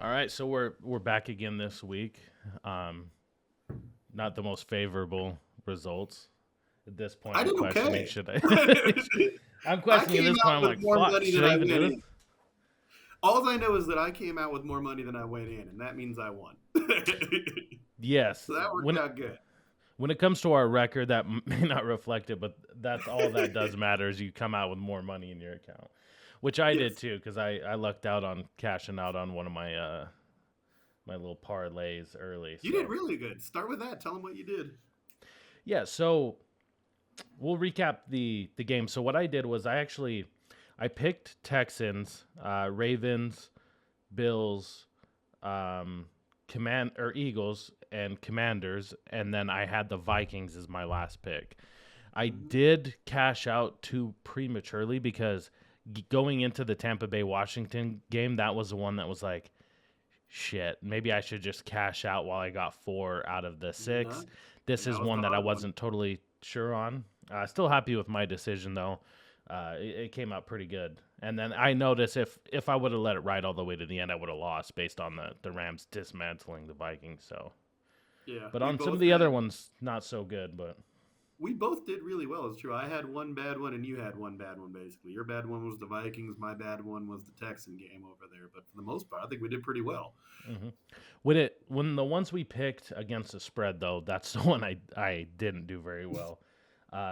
All right, so we're back again this week. Um, Not the most favorable results. At this point, I I'm did questioning okay. should I? I'm I questioning at came this point. out I'm with like, more fuck, money should than I I even went do this? in. All I know is that I came out with more money than I went in, and that means I won. So Yes. that worked out good. When it comes to our record, that may not reflect it, but that's all that does matter is you come out with more money in your account, which I did Yes, too because I lucked out on cashing out on one of my little parlays early. you did So really good. Start with that. Tell them what you did. yeah, so we'll recap the game. So what I did was I picked Texans, Ravens, Bills, um, command or Eagles, and Commanders, and then I had the Vikings as my last pick. I Mhm. did cash out too prematurely because going into the Tampa Bay Washington game, that was the one that was like, shit, maybe I should just cash out while I got four out of the Yeah, six. This and that is was one the that I hard one. wasn't totally sure on. Still happy with my decision though. It came out pretty good. And then I noticed if I would have let it ride all the way to the end, I would have lost based on the Rams dismantling the Vikings. So, Yeah, but on some of the other ones, not so good. But we both did really well. It's true. I had one bad one, and you had one bad one. Basically, your bad one was the Vikings. My bad one was the Texan game over there. But for the most part, I think we did pretty well. hmm when the ones we picked against the spread though, that's the one I didn't do very well.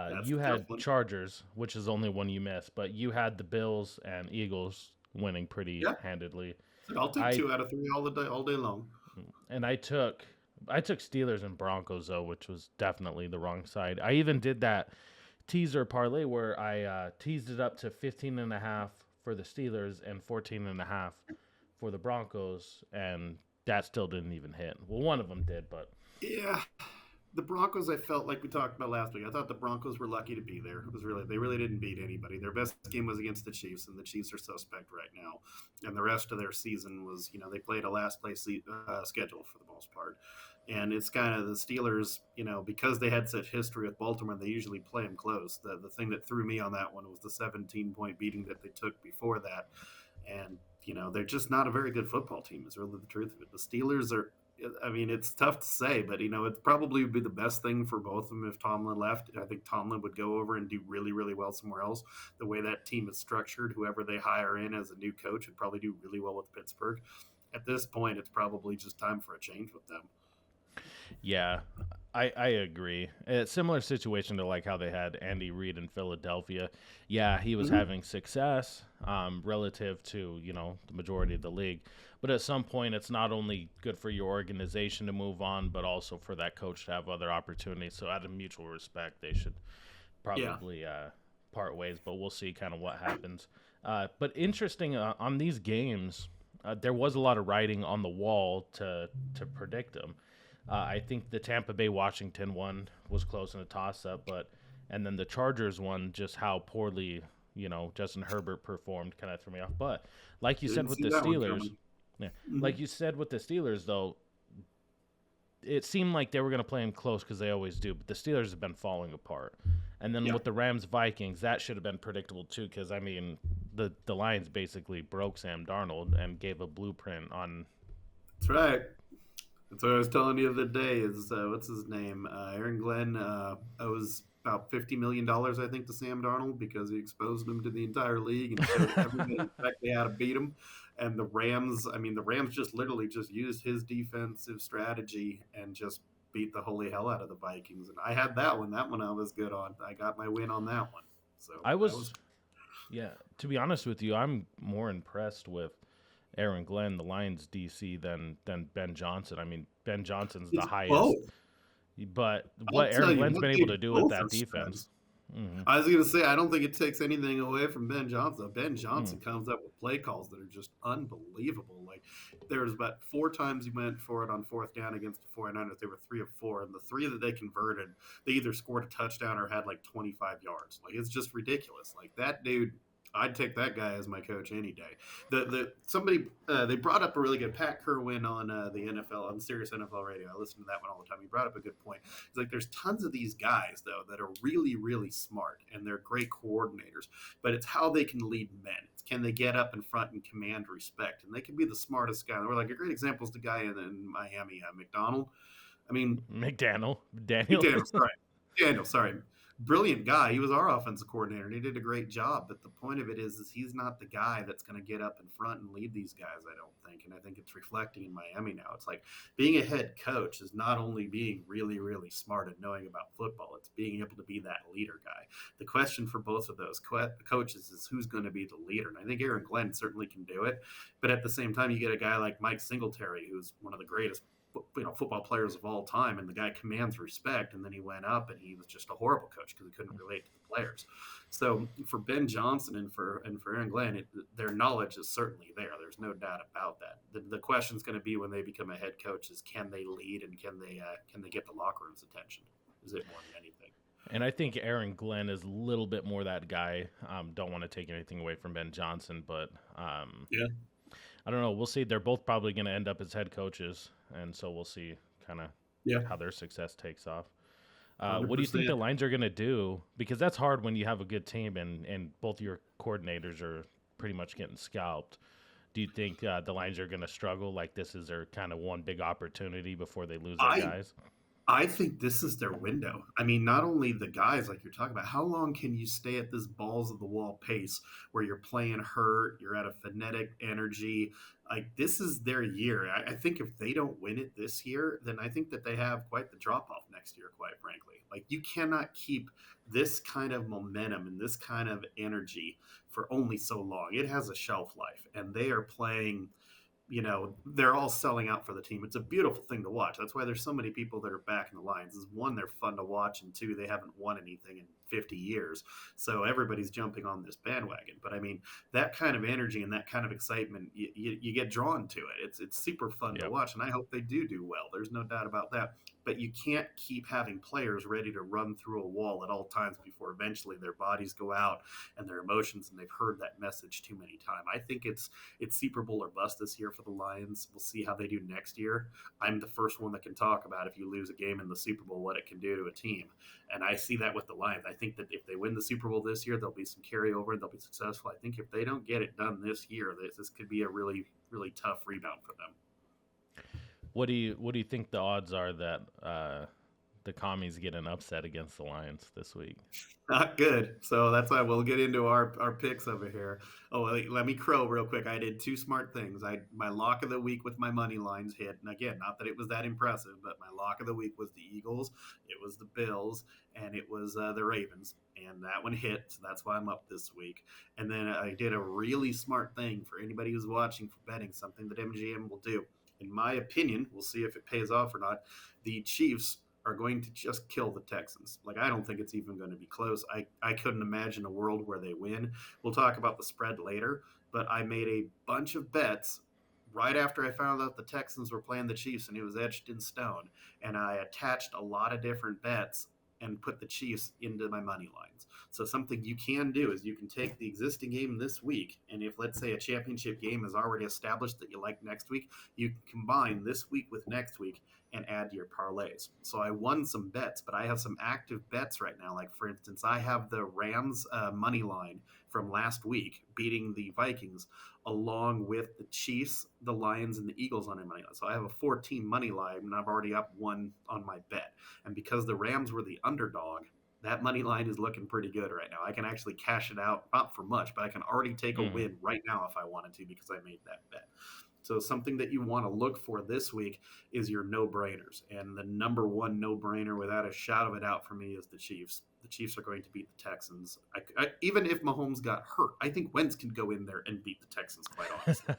That's You the tough had one. Chargers, which is the only one you missed, but you had the Bills and Eagles winning pretty Yeah, handedly. so I'll take I 2 out of 3 all day long. and I took Steelers and Broncos though, which was definitely the wrong side. I even did that teaser parlay where I teased it up to 15 and a half for the Steelers and 14 and a half for the Broncos, and that still didn't even hit. Well, one of them did, but Yeah, the Broncos. I felt like we talked about last week. I thought the Broncos were lucky to be there. It was really they really didn't beat anybody. Their best game was against the Chiefs, and the Chiefs are suspect right now. And the rest of their season was, they played a last place schedule for the most part. And it's kind of the Steelers, because they had such history with Baltimore, they usually play them close. The thing that threw me on that one was the 17-point beating that they took before that. And they're just not a very good football team. Is really the truth of it. The Steelers are. I mean, it's tough to say, but it probably would be the best thing for both of them if Tomlin left. I think Tomlin would go over and do really, really well somewhere else. The way that team is structured, whoever they hire in as a new coach would probably do really well with Pittsburgh. At this point, it's probably just time for a change with them. yeah, I agree. A similar situation to like how they had Andy Reid in Philadelphia. Yeah, he was Mm-hmm. having success relative to the majority of the league, but at some point, it's not only good for your organization to move on, but also for that coach to have other opportunities. So, out of mutual respect, they should Yeah. probably part ways. But we'll see kind of what happens. But interesting on these games, there was a lot of writing on the wall to predict them. I think the Tampa Bay Washington one was close in a toss up, but and then the Chargers one, just how poorly Justin Herbert performed, kind of threw me off. But like you said Didn't with see the that one Steelers, coming. yeah, Mm-hmm. like you said with the Steelers though, it seemed like they were going to play them close because they always do. But the Steelers have been falling apart, and then Yeah. with the Rams Vikings, that should have been predictable too. Because I mean, the Lions basically broke Sam Darnold and gave a blueprint on. That's right. That's what I was telling you the other day. Is what's his name? Aaron Glenn owes about $50 million, I think, to Sam Darnold because he exposed him to the entire league and showed everybody exactly how to beat him. And the Rams, I mean, the Rams just literally just used his defensive strategy and just beat the holy hell out of the Vikings. And I had that one. That one I was good on. I got my win on that one. So I that was was Yeah, to be honest with you, I'm more impressed with Aaron Glenn, the Lions DC, than Ben Johnson. I mean, Ben Johnson's the it's both. highest, but I'll what tell Aaron you Glenn's what, been able they to do with both are that defense. studs. hmm I was going to say, I don't think it takes anything away from Ben Johnson. Ben mm Johnson comes up with play calls that are just unbelievable. Like, there was about 4 times he went for it on fourth down against the 49ers. They were 3 of 4. And the three that they converted, they either scored a touchdown or had like 25 yards. Like, it's just ridiculous. Like, that dude, I'd take that guy as my coach any day. Somebody they brought up a really good Pat Kerwin on the NFL on Sirius NFL Radio. I listen to that one all the time. He brought up a good point. It's like there's tons of these guys though that are really really smart and they're great coordinators, but it's how they can lead men. It's can they get up in front and command respect, and they can be the smartest guy. We're like a great example is the guy in Miami, McDonald. I mean, Daniel. McDaniel, sorry. Daniel, sorry. Brilliant guy. He was our offensive coordinator and he did a great job. But the point of it is he's not the guy that's going to get up in front and lead these guys, I don't think. And I think it's reflecting in Miami now. It's like being a head coach is not only being really, really smart and knowing about football, it's being able to be that leader guy. The question for both of those coaches is who's going to be the leader. And I think Aaron Glenn certainly can do it. But at the same time, you get a guy like Mike Singletary, who's one of the greatest football players of all time, and the guy commands respect, and then he went up and he was just a horrible coach because he couldn't relate to the players. So for Ben Johnson and for Aaron Glenn, their knowledge is certainly there. There's no doubt about that. The question is going to be when they become a head coach is can they lead and can they get the locker room's attention? Is it more than anything? And I think Aaron Glenn is a little bit more that guy. Don't want to take anything away from Ben Johnson, but yeah. I don't know. We'll see. They're both probably going to end up as head coaches, and so we'll see kind of how their success takes off. What do you think the Lions are going to do? Because that's hard when you have a good team and both your coordinators are pretty much getting scalped. Do you think the Lions are going to struggle? Like this is their kind of one big opportunity before they lose their guys? I think this is their window. I mean, not only the guys like you're talking about, how long can you stay at this balls of the wall pace where you're playing hurt, you're at a frenetic energy? Like this is their year. I think if they don't win it this year, then I think that they have quite the drop off next year, quite frankly. Like you cannot keep this kind of momentum and this kind of energy for only so long. It has a shelf life, and they are playing they're all selling out for the team. It's a beautiful thing to watch. That's why there's so many people that are back in the Lions. Is one, they're fun to watch, and two, they haven't won anything in 50 years. So everybody's jumping on this bandwagon. But I mean, that kind of energy and that kind of excitement, you get drawn to it. It's super fun to watch, and I hope they do well. There's no doubt about that. But you can't keep having players ready to run through a wall at all times before eventually their bodies go out and their emotions, and they've heard that message too many times. I think it's Super Bowl or bust this year for the Lions. We'll see how they do next year. I'm the first one that can talk about if you lose a game in the Super Bowl, what it can do to a team. And I see that with the Lions. I think that if they win the Super Bowl this year, there'll be some carryover and they'll be successful. I think if they don't get it done this year, this could be a really, really tough rebound for them. What do you think the odds are that the Commies get an upset against the Lions this week? Not good. So that's why we'll get into our picks over here. Oh, let me crow real quick. I did two smart things. My lock of the week with my money lines hit. And again, not that it was that impressive, but my lock of the week was the Eagles, it was the Bills, and it was the Ravens. And that one hit. So that's why I'm up this week. And then I did a really smart thing for anybody who's watching for betting, something that MGM will do. In my opinion, we'll see if it pays off or not. The Chiefs are going to just kill the Texans. Like, I don't think it's even going to be close. I couldn't imagine a world where they win. We'll talk about the spread later, but I made a bunch of bets right after I found out the Texans were playing the Chiefs, and it was etched in stone. And I attached a lot of different bets and put the Chiefs into my money lines. So something you can do is you can take the existing game this week, and if, let's say, a championship game is already established that you like next week, you can combine this week with next week and add to your parlays. So I won some bets, but I have some active bets right now. Like, for instance, I have the Rams money line from last week beating the Vikings along with the Chiefs, the Lions, and the Eagles on my money line. So I have a 14 money line, and I've already up one on my bet. And because the Rams were the underdog, that money line is looking pretty good right now. I can actually cash it out, not for much, but I can already take a win right now if I wanted to because I made that bet. So something that you want to look for this week is your no-brainers. And the number one no-brainer, without a shadow of a doubt for me, is the Chiefs. The Chiefs are going to beat the Texans. Even if Mahomes got hurt, I think Wentz can go in there and beat the Texans, quite honestly.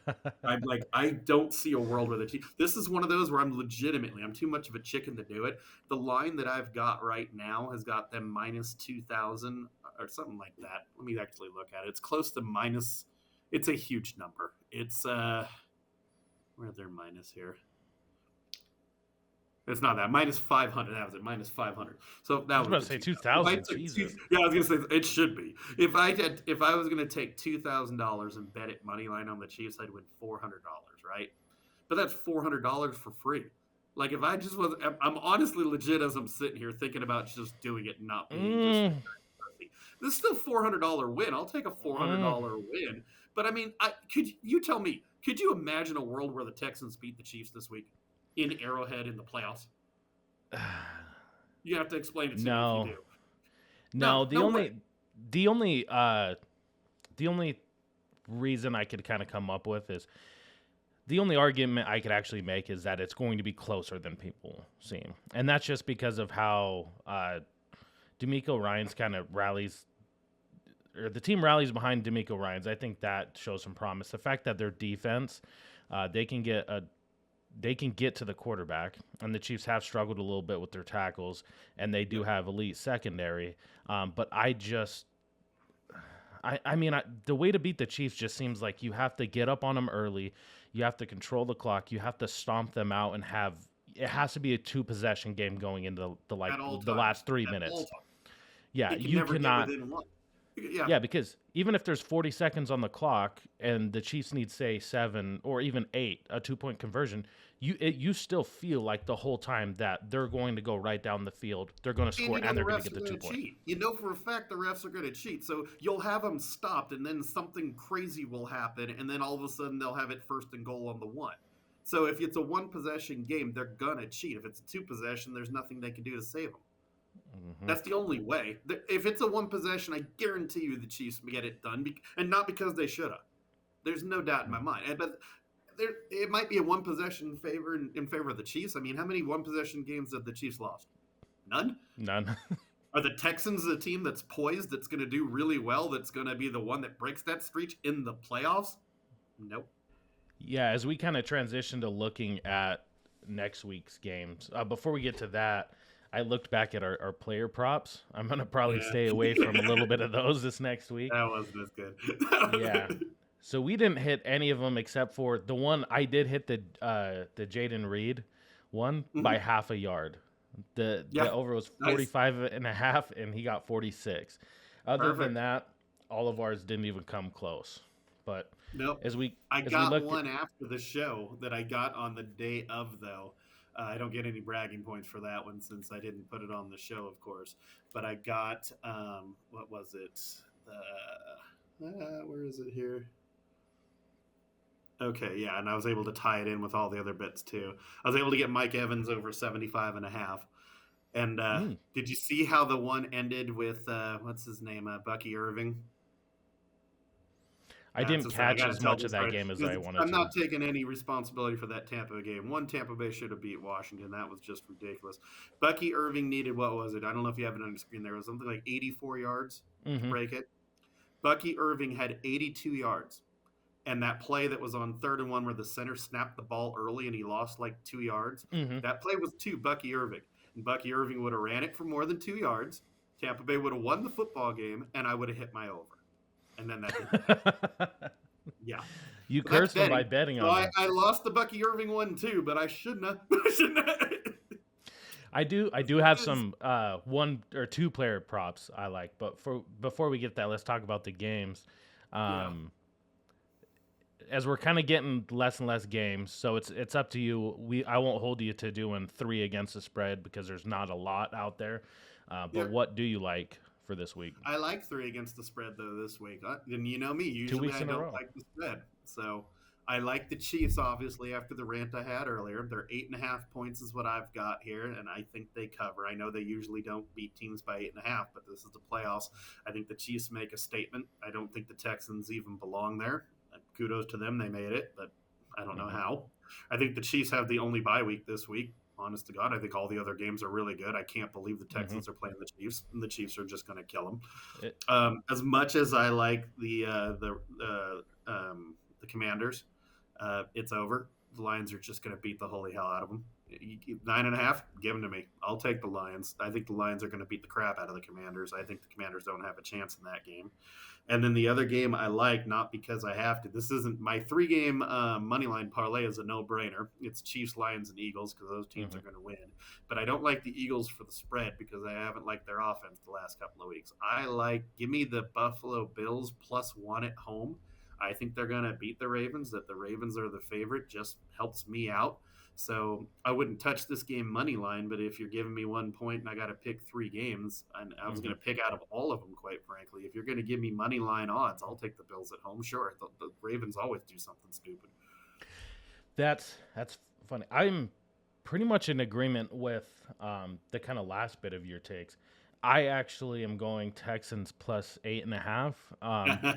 I don't see a world where the Chiefs... This is one of those where I'm too much of a chicken to do it. The line that I've got right now has got them minus 2,000 or something like that. Let me actually look at it. It's close to minus... It's a huge number. It's... Where are their minus here? It's not that. Minus 500. That was it. Minus 500. So I that was was about the to say 2,000. If I 2,000. took Jesus. yeah, I was gonna say it should be. If I was gonna take $2,000 and bet it money line on the Chiefs, I'd win $400, right? But that's $400 for free. Like if I just was, I'm honestly legit as I'm sitting here thinking about just doing it, and not being just. Mm, This is still $400 win. I'll take a mm. $400 win. But I mean, could you tell me? Could you imagine a world where the Texans beat the Chiefs this week in Arrowhead in the playoffs? You have to explain it to me if you No, do. no. No, The no way. only, the only, the only reason I could kind of come up with is the only argument I could actually make is that it's going to be closer than people seem, and that's just because of how D'Amico Ryans kind of rallies, or the team rallies behind D'Amico Ryans. I think that shows some promise. The fact that their defense, they can get to the quarterback, and the Chiefs have struggled a little bit with their tackles, and they do have elite secondary. But I mean, the way to beat the Chiefs just seems like you have to get up on them early, you have to control the clock, you have to stomp them out, and it has to be a 2 possession game going into At all the times. last 3 At all minutes. times. Yeah, It can you never get cannot. within one. Yeah. Yeah, because even if there's 40 seconds on the clock and the Chiefs need, say, 7 or even 8, a 2-point conversion, you still feel like the whole time that they're going to go right down the field, they're going to And score, you know and the they're going to refs get are the going 2 to point. cheat. You know for a fact the refs are going to cheat. So you'll have them stopped, and then something crazy will happen, and then all of a sudden they'll have it 1st and goal on the 1. So if it's a 1 possession game, they're going to cheat. If it's a 2 possession, there's nothing they can do to save them. Hmm. That's the only way. If it's a 1 possession, I guarantee you the Chiefs get it done, and not because they should have. There's no doubt in my mind. But it might be a 1 possession in favor of the Chiefs. I mean, how many 1 possession games have the Chiefs lost? None. None. Are the Texans a team that's poised, that's going to do really well, that's going to be the one that breaks that streak in the playoffs? Nope. Yeah, as we kind of transition to looking at next week's games, before we get to that, I looked back at our player props. I'm going to probably Yeah. stay away from a little bit of those this next week. That wasn't as good. Yeah. So we didn't hit any of them except for the one I did hit, the Jaden Reed one by half a yard. The over was 45 and a half, and he got 46. Other than that, all of ours didn't even come close. But nope. I got one after the show that I got on the day of, though. I don't get any bragging points for that one since I didn't put it on the show, of course. But I got, what was it? Where is it here? Okay, yeah, and I was able to tie it in with all the other bets, too. I was able to get Mike Evans over 75 and a half. And did you see how the one ended with, what's his name, Bucky Irving? I didn't catch as much of that game as I wanted to. I'm not taking any responsibility for that Tampa game. Tampa Bay should have beat Washington. That was just ridiculous. Bucky Irving needed, what was it? I don't know if you have it on the screen there. It was something like 84 yards to break it. Bucky Irving had 82 yards. And that play that was on 3rd and 1 where the center snapped the ball early and he lost like 2 yards, that play was to Bucky Irving. And Bucky Irving would have ran it for more than 2 yards. Tampa Bay would have won the football game, and I would have hit my over. And then that didn't happen. Yeah. You cursed him by betting on him. I lost the Bucky Irving one too, but I shouldn't have. I do have some 1 or 2 player props I like, but before we get that, let's talk about the games. As we're kind of getting less and less games, so it's up to you. I won't hold you to doing 3 against the spread because there's not a lot out there. But what do you like for this week? I like 3 against the spread though this week, and you know me. Usually I don't like the spread, so I like the Chiefs. Obviously, after the rant I had earlier, they're 8.5 points is what I've got here, and I think they cover. I know they usually don't beat teams by 8.5, but this is the playoffs. I think the Chiefs make a statement. I don't think the Texans even belong there. Kudos to them, they made it, but I don't know how. I think the Chiefs have the only bye week this week. Honest to God, I think all the other games are really good. I can't believe the Texans are playing the Chiefs, and the Chiefs are just going to kill them. As much as I like the Commanders, it's over. the Lions are just going to beat the holy hell out of them. 9.5, give them to me. I'll take the Lions. I think the Lions are going to beat the crap out of the Commanders. I think the Commanders don't have a chance in that game. And then the other game I like, not because I have to. This isn't my 3-game money line parlay is a no-brainer. It's Chiefs, Lions, and Eagles because those teams are going to win. But I don't like the Eagles for the spread because I haven't liked their offense the last couple of weeks. Give me the Buffalo Bills +1 at home. I think they're going to beat the Ravens. That the Ravens are the favorite just helps me out. So I wouldn't touch this game money line, but if you're giving me 1 point and I got to pick 3 games, and I was going to pick out of all of them, quite frankly. If you're going to give me money line odds, I'll take the Bills at home. Sure, the Ravens always do something stupid. That's funny. I'm pretty much in agreement with the kind of last bit of your takes. I actually am going Texans +8.5,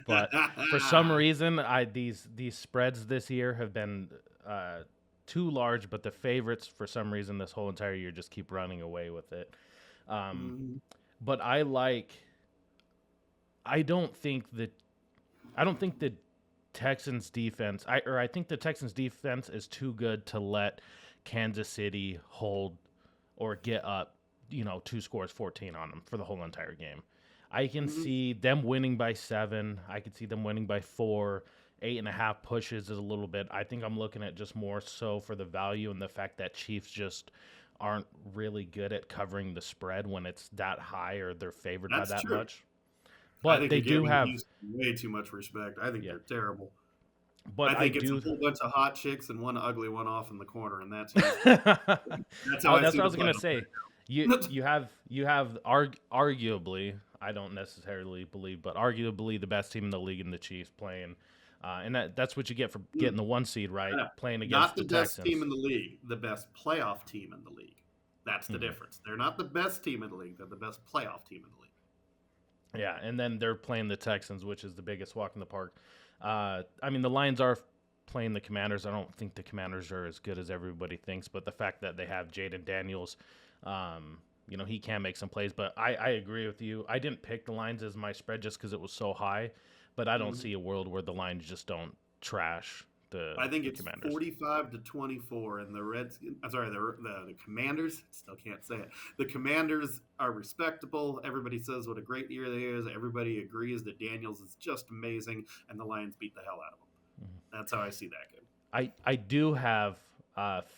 but for some reason, these spreads this year have been too large, but the favorites for some reason this whole entire year just keep running away with it. But I don't think the Texans defense. I think the Texans defense is too good to let Kansas City hold or get up, 2 scores 14 on them for the whole entire game. I can see them winning by 7. I could see them winning by 4. 8.5 pushes is a little bit. I think I'm looking at just more so for the value and the fact that Chiefs just aren't really good at covering the spread when it's that high or they're favored by that much. But they do have way too much respect. I think they're terrible. But I think it's a whole bunch of hot chicks and one ugly one off in the corner, and that's how that's what I was gonna say. You have arguably, I don't necessarily believe, but arguably the best team in the league in the Chiefs playing. And that's what you get for getting the 1 seed, right? Playing against the Texans. Not the best team in the league, the best playoff team in the league. That's the difference. They're not the best team in the league. They're the best playoff team in the league. Yeah, and then they're playing the Texans, which is the biggest walk in the park. I mean, the Lions are playing the Commanders. I don't think the Commanders are as good as everybody thinks, but the fact that they have Jaden Daniels, he can make some plays. But I agree with you. I didn't pick the Lions as my spread just because it was so high. But I don't see a world where the Lions just don't trash the Commanders. I think it's 45-24, and the Commanders, still can't say it. The Commanders are respectable. Everybody says what a great year they is. Everybody agrees that Daniels is just amazing, and the Lions beat the hell out of them. That's how I see that game. I do have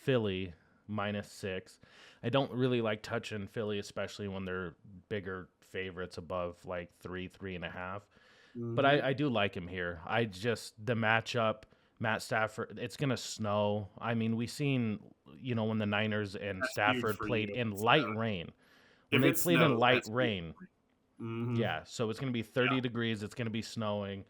Philly -6. I don't really like touching Philly, especially when they're bigger favorites above like 3.5. But I do like him here. The matchup, Matt Stafford, it's going to snow. I mean, we've seen, when the Niners and Stafford played in light rain. When they played in light rain, so it's going to be 30 degrees. It's going to be snowing.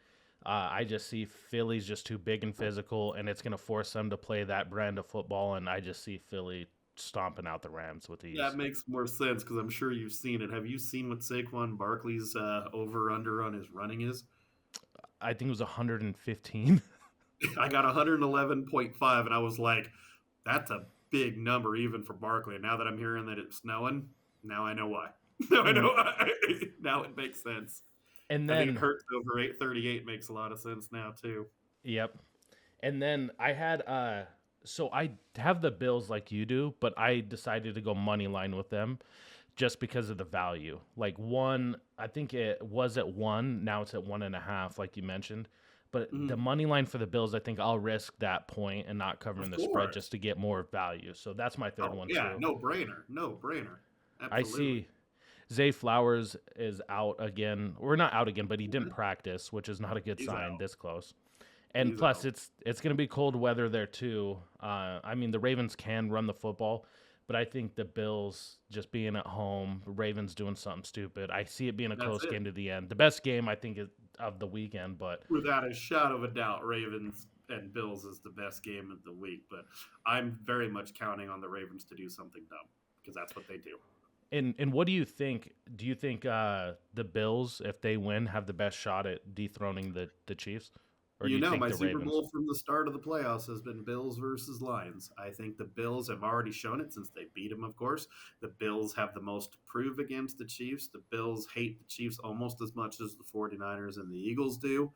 I just see Philly's just too big and physical, and it's going to force them to play that brand of football, and I just see Philly stomping out the Rams with ease. That makes more sense because I'm sure you've seen it. Have you seen what Saquon Barkley's over-under on his running is? I think it was 115. I got 111.5, and I was like, that's a big number even for Barkley. And now that I'm hearing that it's snowing, now I know why. Now I know why. Now it makes sense. And then I think Hurts over 838 makes a lot of sense now too. Yep. And then I had so I have the Bills like you do, but I decided to go money line with them just because of the value. Like I think it was at 1, now it's at 1.5, like you mentioned. But the money line for the Bills, I think I'll risk that point and not covering the spread just to get more value. So that's my third one too. No brainer. Absolutely. I see Zay Flowers is out again. Or not out again, but he didn't practice, which is not a good sign this close. And plus, it's going to be cold weather there, too. I mean, the Ravens can run the football, but I think the Bills just being at home, Ravens doing something stupid. I see it being a close game to the end. The best game, I think, is of the weekend. But without a shadow of a doubt, Ravens and Bills is the best game of the week. But I'm very much counting on the Ravens to do something dumb because that's what they do. And what do you think? Do you think the Bills, if they win, have the best shot at dethroning the Chiefs? Or my Super Bowl from the start of the playoffs has been Bills versus Lions. I think the Bills have already shown it since they beat them, of course. The Bills have the most to prove against the Chiefs. The Bills hate the Chiefs almost as much as the 49ers and the Eagles do.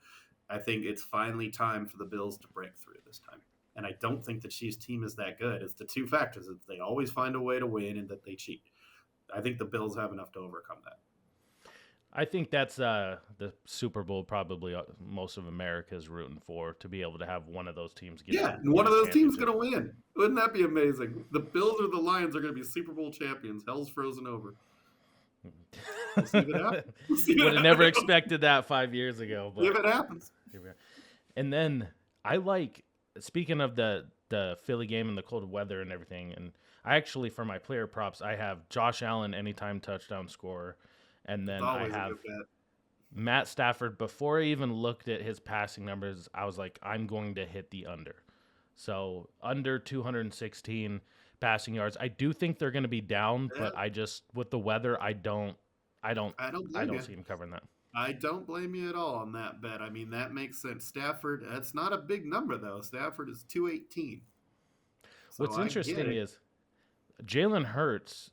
I think it's finally time for the Bills to break through this time. And I don't think the Chiefs team is that good. It's the two factors. It's they always find a way to win and that they cheat. I think the Bills have enough to overcome that. I think that's the Super Bowl probably most of America is rooting for, to be able to have one of those teams get And one of those teams going to win. Wouldn't that be amazing? The Bills or the Lions are going to be Super Bowl champions. Hell's frozen over. We'll see if it happens. Would have never expected that 5 years ago. But if it happens. And then speaking of the Philly game and the cold weather and everything, and I actually, for my player props, I have Josh Allen anytime touchdown scorer. And then I have Matt Stafford. Before I even looked at his passing numbers, I was like, I'm going to hit the under. So under 216 passing yards. I do think they're going to be down, but I just, with the weather, I don't see him covering that. I don't blame you at all on that bet. I mean, that makes sense. Stafford, that's not a big number though. Stafford is 218. So what's interesting is Jalen Hurts.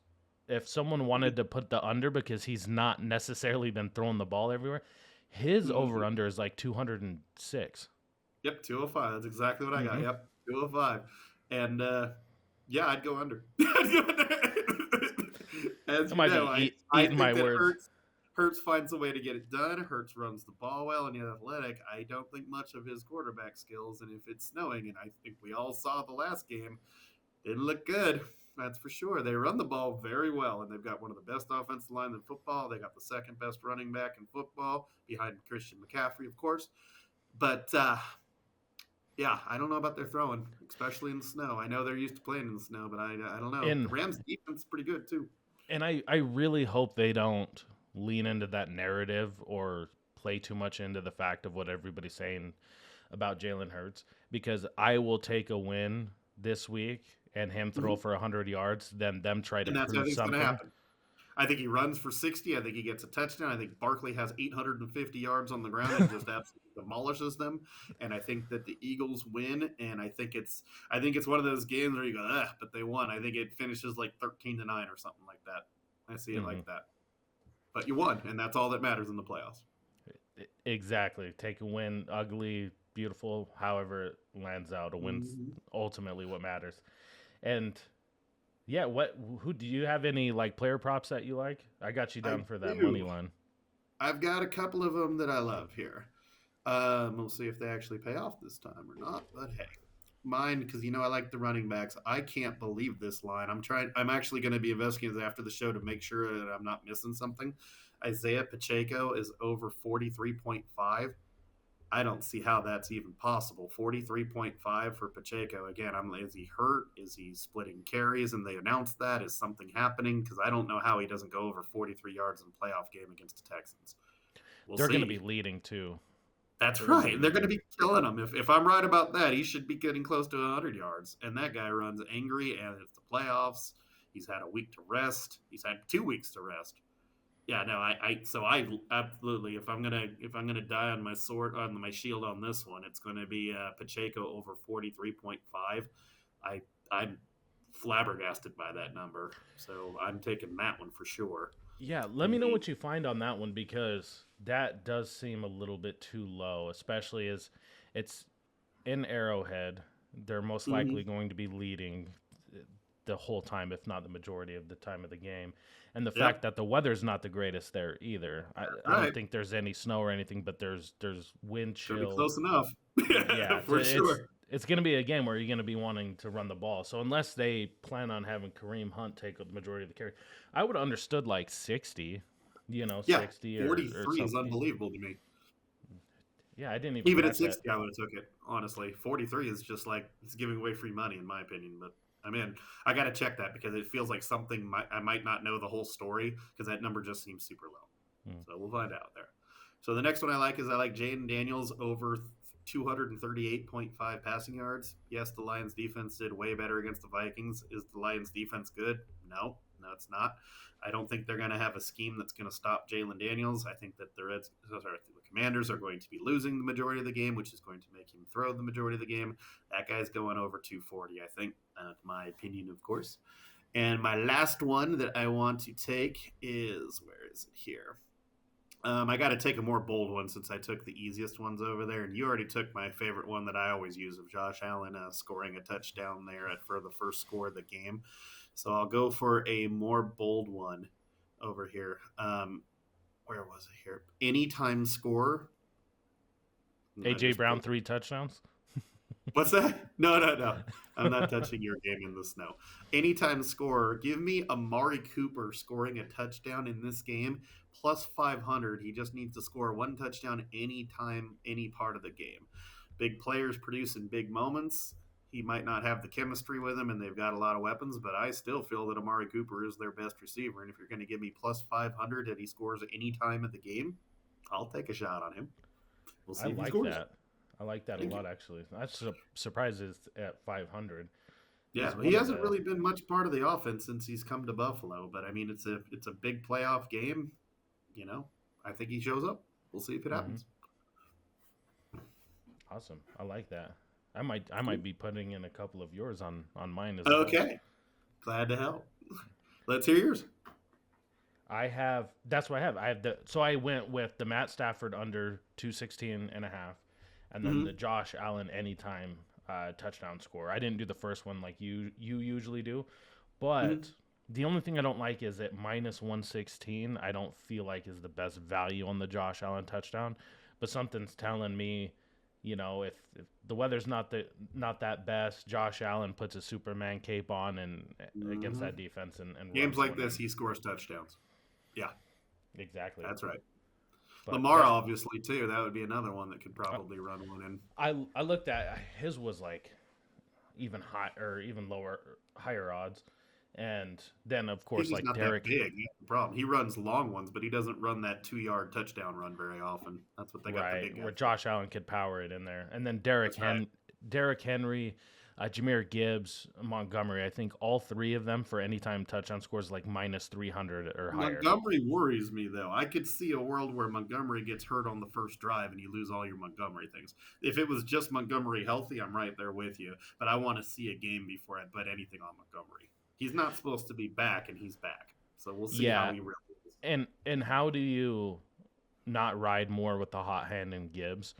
If someone wanted to put the under, because he's not necessarily been throwing the ball everywhere, his over-under is like 206. Yep, 205. That's exactly what I got. Yep, 205. And, I'd go under. As you know, I think my words. Hurts finds a way to get it done. Hurts runs the ball well and he's athletic. I don't think much of his quarterback skills. And if it's snowing, and I think we all saw the last game, didn't look good. That's for sure. They run the ball very well, and they've got one of the best offensive lines in football. They got the second best running back in football, behind Christian McCaffrey, of course. But, I don't know about their throwing, especially in the snow. I know they're used to playing in the snow, but I don't know. And the Rams' defense is pretty good, too. And I really hope they don't lean into that narrative or play too much into the fact of what everybody's saying about Jalen Hurts, because I will take a win this week and him throw for 100 yards, then them try to prove something. Gonna happen. I think he runs for 60. I think he gets a touchdown. I think Barkley has 850 yards on the ground and just absolutely demolishes them. And I think that the Eagles win. And I think it's one of those games where you go, but they won. I think it finishes like 13-9 or something like that. I see it like that. But you won, and that's all that matters in the playoffs. Exactly. Take a win, ugly, beautiful, however it lands out. A win's ultimately what matters. And who do you have any like player props that you like? I got you down for that money line. I've got a couple of them that I love here. We'll see if they actually pay off this time or not. But hey, mine, because I like the running backs. I can't believe this line. I'm actually going to be investigating after the show to make sure that I'm not missing something. Isaiah Pacheco is over 43.5. I don't see how that's even possible. 43.5 for Pacheco. Again, is he hurt? Is he splitting carries? And they announced that. Is something happening? Because I don't know how he doesn't go over 43 yards in a playoff game against the Texans. They're going to be leading too. That's right. They're going to be killing him. If I'm right about that, he should be getting close to 100 yards. And that guy runs angry, and it's the playoffs. He's had a week to rest. He's had 2 weeks to rest. Yeah, no, I absolutely. If I'm gonna die on my sword, on my shield on this one, it's going to be Pacheco over 43.5. I'm flabbergasted by that number, so I'm taking that one for sure. Yeah, let me know what you find on that one, because that does seem a little bit too low, especially as it's in Arrowhead. They're most likely going to be leading the whole time, if not the majority of the time of the game. And the fact that the weather's not the greatest there either. I don't think there's any snow or anything, but there's wind chill. It'll be close enough. Yeah, for sure. It's going to be a game where you're going to be wanting to run the ball. So unless they plan on having Kareem Hunt take the majority of the carry, I would have understood like 60, 60 or 43 is unbelievable to me. Yeah, I didn't even at 60, I would have took it, honestly. 43 is just like, it's giving away free money, in my opinion. But I got to check that, because it feels like something I might not know the whole story, because that number just seems super low. So we'll find out there. So the next one I like Jaden Daniels over 238.5 passing yards. Yes, the Lions defense did way better against the Vikings. Is the Lions defense good? No, it's not. I don't think they're going to have a scheme that's going to stop Jalen Daniels. I think that the Commanders are going to be losing the majority of the game, which is going to make him throw the majority of the game. That guy's going over 240, I think. My opinion, of course. And my last one that I want to take is, where is it here? I got to take a more bold one since I took the easiest ones over there, and you already took my favorite one that I always use of Josh Allen scoring a touchdown there for the first score of the game. So I'll go for a more bold one over here. Where was it here? Anytime score. AJ Brown 3 touchdowns. What's that? No. I'm not touching your game in the snow. Anytime scorer. Give me Amari Cooper scoring a touchdown in this game plus 500. He just needs to score one touchdown anytime, any part of the game. Big players produce in big moments. He might not have the chemistry with him, and they've got a lot of weapons, but I still feel that Amari Cooper is their best receiver. And if you're going to give me plus 500 and he scores any time of the game, I'll take a shot on him. We'll see if he scores. That. I like that a lot, actually. I'm surprised it's at 500. Yeah, he hasn't really been much part of the offense since he's come to Buffalo. But I mean, it's a big playoff game. You know, I think he shows up. We'll see if it happens. Awesome, I like that. I might be putting in a couple of yours on mine as well. Okay, glad to help. Let's hear yours. That's what I have. So I went with the Matt Stafford under 216.5. And then the Josh Allen anytime touchdown score. I didn't do the first one like you usually do. But the only thing I don't like is at minus 116, I don't feel like is the best value on the Josh Allen touchdown. But something's telling me, you know, if the weather's not that best, Josh Allen puts a Superman cape on and against that defense. And games like this, he scores touchdowns. Yeah. Exactly. That's right. But Lamar, obviously, too. That would be another one that could probably run one in. I looked at his was like even high or even higher odds, and then of course like not Derek. That big. That's the problem. He runs long ones, but he doesn't run that 2-yard touchdown run very often. That's what they got. Right, the big guy where Josh Allen could power it in there, and then Derek Henry. Jahmyr Gibbs, Montgomery, I think all three of them for anytime touchdown scores like minus 300 or higher. Montgomery worries me, though. I could see a world where Montgomery gets hurt on the first drive and you lose all your Montgomery things. If it was just Montgomery healthy, I'm right there with you. But I want to see a game before I bet anything on Montgomery. He's not supposed to be back, and he's back. So we'll see how he really is. And how do you not ride more with the hot hand in Gibbs?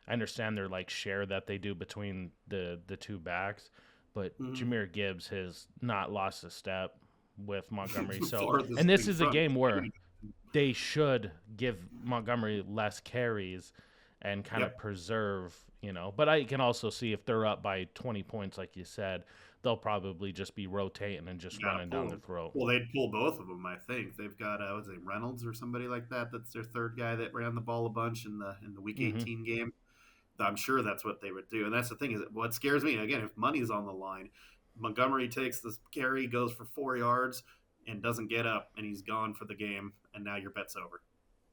I understand they're like share that they do between the two backs, but Jahmyr Gibbs has not lost a step with Montgomery. So, and this is a game where they should give Montgomery less carries and kind of preserve, you know. But I can also see if they're up by 20 points, like you said, they'll probably just be rotating and just running down the throat. Well, they'd pull both of them, I think. They've got was it Reynolds or somebody like that? That's their third guy that ran the ball a bunch in the Week 18 game. I'm sure that's what they would do. And that's the thing is what scares me, again, if money's on the line, Montgomery takes this carry, goes for 4 yards, and doesn't get up, and he's gone for the game, and now your bet's over.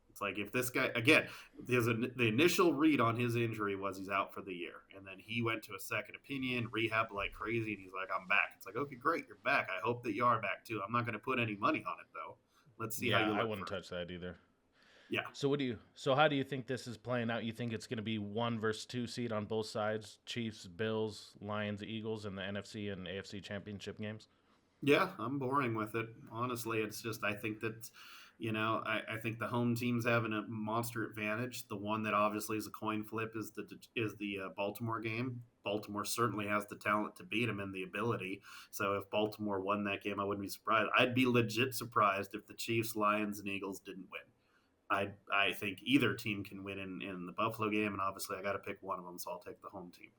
It's like if this guy, again, the initial read on his injury was he's out for the year. And then he went to a second opinion, rehab like crazy, and he's like, I'm back. It's like, okay, great, you're back. I hope that you are back, too. I'm not going to put any money on it, though. Let's see how you look. I wouldn't touch that either. Yeah. So how do you think this is playing out? You think it's going to be 1 versus 2 seed on both sides? Chiefs, Bills, Lions, Eagles in the NFC and AFC championship games? Yeah, I'm boring with it. Honestly, it's just I think that, you know, I think the home team's having a monster advantage. The one that obviously is a coin flip is the Baltimore game. Baltimore certainly has the talent to beat them and the ability. So if Baltimore won that game, I wouldn't be surprised. I'd be legit surprised if the Chiefs, Lions, and Eagles didn't win. I think either team can win in the Buffalo game, and obviously I got to pick one of them, so I'll take the home team.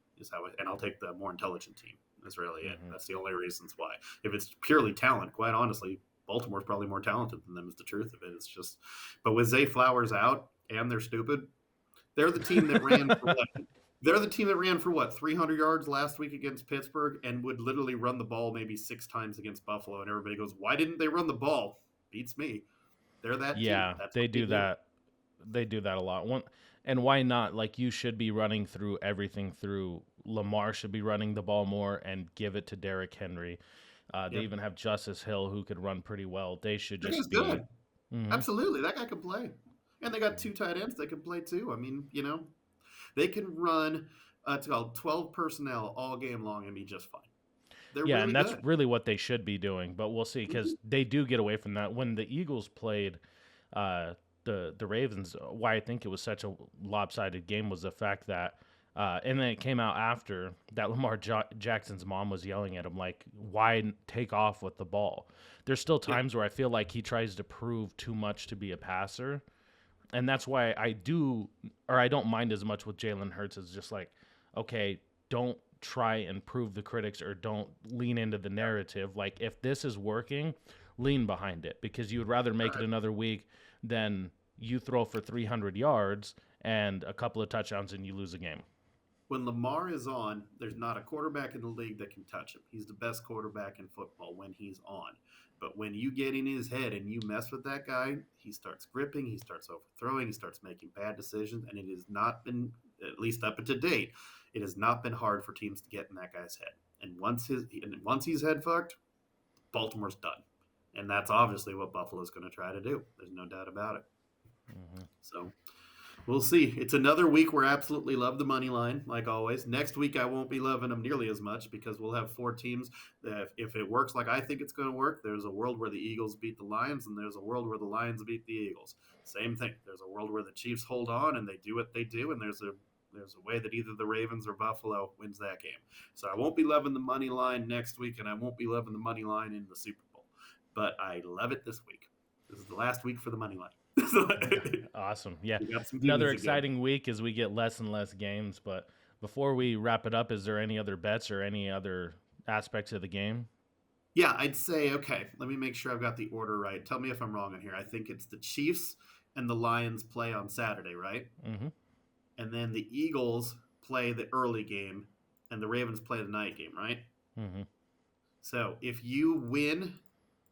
And I'll take the more intelligent team. That's really it. That's the only reasons why. If it's purely talent, quite honestly, Baltimore's probably more talented than them is the truth of it. It's just, but with Zay Flowers out and they're stupid, they're the team that ran for what? They're the team that ran for what, 300 yards last week against Pittsburgh and would literally run the ball maybe 6 times against Buffalo, and everybody goes, why didn't they run the ball? Beats me. They're that team. Yeah, they do that. They do that a lot. And why not? Like, you should be running through everything through. Lamar should be running the ball more and give it to Derrick Henry. They even have Justice Hill who could run pretty well. They should just be good. Absolutely. That guy can play. And they got 2 tight ends that can play too. I mean, you know, they can run 12 personnel all game long and be just fine. They're really and that's good. really what they should be doing. But we'll see, because they do get away from that. When the Eagles played the Ravens, why I think it was such a lopsided game was the fact that, and then it came out after that Jackson's mom was yelling at him like, "Why take off with the ball?" There's still Yeah. times where I feel like he tries to prove too much to be a passer, and that's why I don't mind as much with Jalen Hurts as just like, okay, don't try and prove the critics or don't lean into the narrative. Like if this is working, lean behind it because you would rather make it another week than you throw for 300 yards and a couple of touchdowns and you lose a game. When Lamar is on, there's not a quarterback in the league that can touch him. He's the best quarterback in football when he's on. But when you get in his head and you mess with that guy, he starts gripping, he starts overthrowing, he starts making bad decisions, and it has not been, at least up to date, it has not been hard for teams to get in that guy's head. And once he's head fucked, Baltimore's done. And that's obviously what Buffalo's going to try to do. There's no doubt about it. Mm-hmm. So we'll see. It's another week where I absolutely love the money line, like always. Next week, I won't be loving them nearly as much because we'll have 4 teams that, if it works like I think it's going to work, there's a world where the Eagles beat the Lions, and there's a world where the Lions beat the Eagles. Same thing. There's a world where the Chiefs hold on and they do what they do, and there's a way that either the Ravens or Buffalo wins that game. So I won't be loving the money line next week, and I won't be loving the money line in the Super Bowl. But I love it this week. This is the last week for the money line. Awesome. Yeah. Another exciting week as we get less and less games. But before we wrap it up, is there any other bets or any other aspects of the game? Yeah, I'd say, okay, let me make sure I've got the order right. Tell me if I'm wrong in here. I think it's the Chiefs and the Lions play on Saturday, right? Mm-hmm. And then the Eagles play the early game and the Ravens play the night game, right? Mm-hmm. So if you win,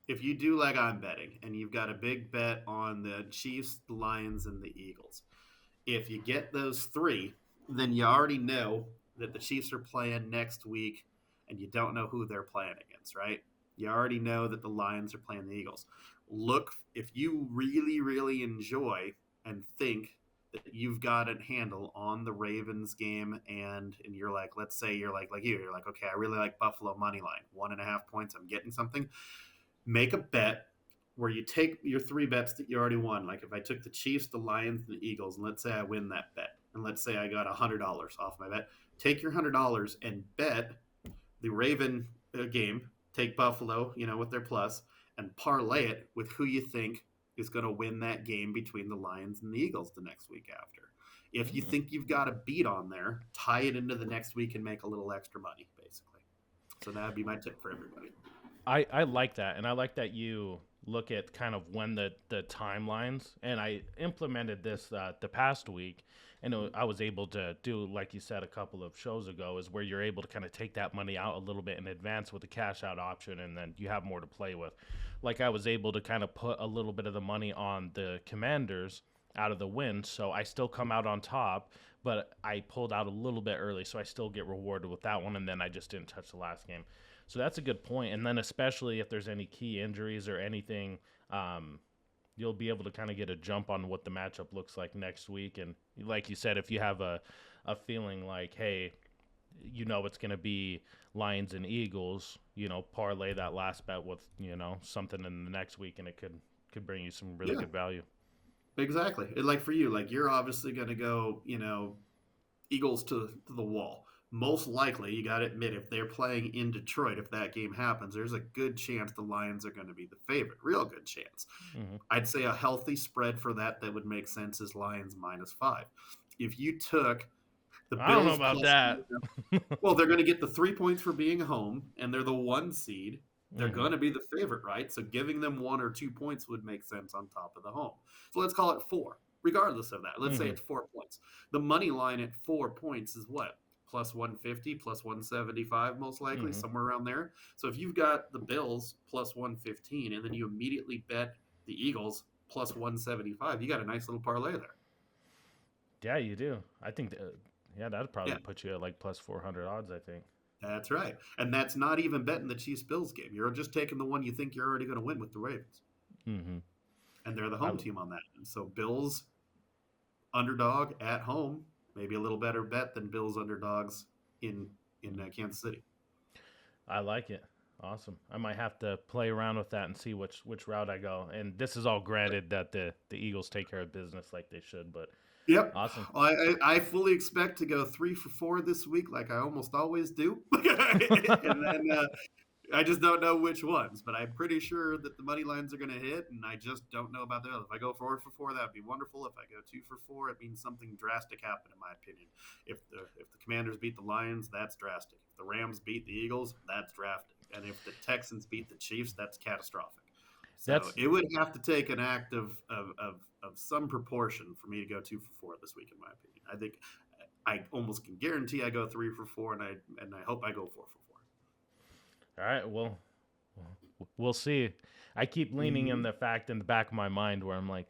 if you do like I'm betting, and you've got a big bet on the Chiefs, the Lions, and the Eagles, if you get those 3, then you already know that the Chiefs are playing next week, and you don't know who they're playing against, right? You already know that the Lions are playing the Eagles. Look, if you really, really enjoy and think that you've got a handle on the Ravens game, and you're like, let's say you're like you're like, okay, I really like Buffalo money line, 1.5 points, I'm getting something. Make a bet where you take your 3 bets that you already won. Like if I took the Chiefs, the Lions, and the Eagles, and let's say I win that bet, and let's say I got $100 off my bet, take your $100 and bet the Raven game, take Buffalo, with their plus, and parlay it with who you think is going to win that game between the Lions and the Eagles the next week after. If you think you've got a beat on there, tie it into the next week and make a little extra money, basically. So that would be my tip for everybody. I like that, and I like that you look at kind of when the timelines, and I implemented this the past week, and I was able to do, like you said a couple of shows ago, is where you're able to kind of take that money out a little bit in advance with the cash out option, and then you have more to play with. Like I was able to kind of put a little bit of the money on the Commanders out of the win, so I still come out on top, but I pulled out a little bit early, so I still get rewarded with that one, and then I just didn't touch the last game. So that's a good point. And then especially if there's any key injuries or anything, you'll be able to kind of get a jump on what the matchup looks like next week. And like you said, if you have a feeling like, hey, it's going to be Lions and Eagles, parlay that last bet with, something in the next week, and it could bring you some really good value. Exactly. Like for you, like you're obviously going to go, Eagles to the wall. Most likely, you got to admit, if they're playing in Detroit, if that game happens, there's a good chance the Lions are going to be the favorite. Real good chance. Mm-hmm. I'd say a healthy spread for that would make sense is Lions -5. If you took the Bills, I don't know about that. Well, they're going to get the 3 points for being home, and they're the 1 seed. They're going to be the favorite, right? So giving them 1 or 2 points would make sense on top of the home. So let's call it 4. Regardless of that, let's say it's 4 points. The money line at 4 points is what? Plus 150, plus 175, most likely, somewhere around there. So if you've got the Bills plus 115, and then you immediately bet the Eagles plus 175, you got a nice little parlay there. Yeah, you do. I think, that'd probably put you at like plus 400 odds, I think. That's right. And that's not even betting the Chiefs-Bills game. You're just taking the one you think you're already going to win with the Ravens. Mm-hmm. And they're the home team on that. And so Bills underdog at home, maybe a little better bet than Bills underdogs in Kansas City. I like it. Awesome. I might have to play around with that and see which route I go. And this is all granted that the Eagles take care of business like they should. But Yep. awesome. I fully expect to go 3 for 4 this week, like I almost always do. And then I just don't know which ones, but I'm pretty sure that the money lines are going to hit, and I just don't know about the other. If I go 4 for 4, that would be wonderful. If I go 2 for 4, it means something drastic happened, in my opinion. If the Commanders beat the Lions, that's drastic. If the Rams beat the Eagles, that's drastic. And if the Texans beat the Chiefs, that's catastrophic. So it would have to take an act of some proportion for me to go 2 for 4 this week, in my opinion. I think I almost can guarantee I go 3 for 4, and I hope I go 4 for 4. All right, well, we'll see. I keep leaning in the fact in the back of my mind where I'm like,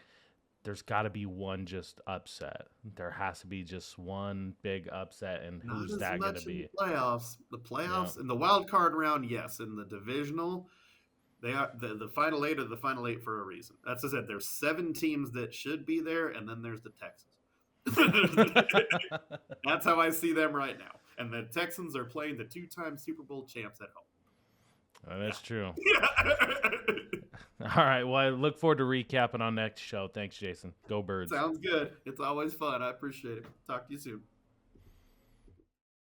there's got to be one just upset. There has to be just one big upset, and who's that going to be? The playoffs, in the wild card round, yes. In the divisional, they are the final 8 are the final 8 for a reason. That's as I said. There's 7 teams that should be there, and then there's the Texans. That's how I see them right now. And the Texans are playing the 2-time Super Bowl champs at home. Oh, that's true. All right. Well, I look forward to recapping on next show. Thanks, Jason. Go Birds. Sounds good. It's always fun. I appreciate it. Talk to you soon.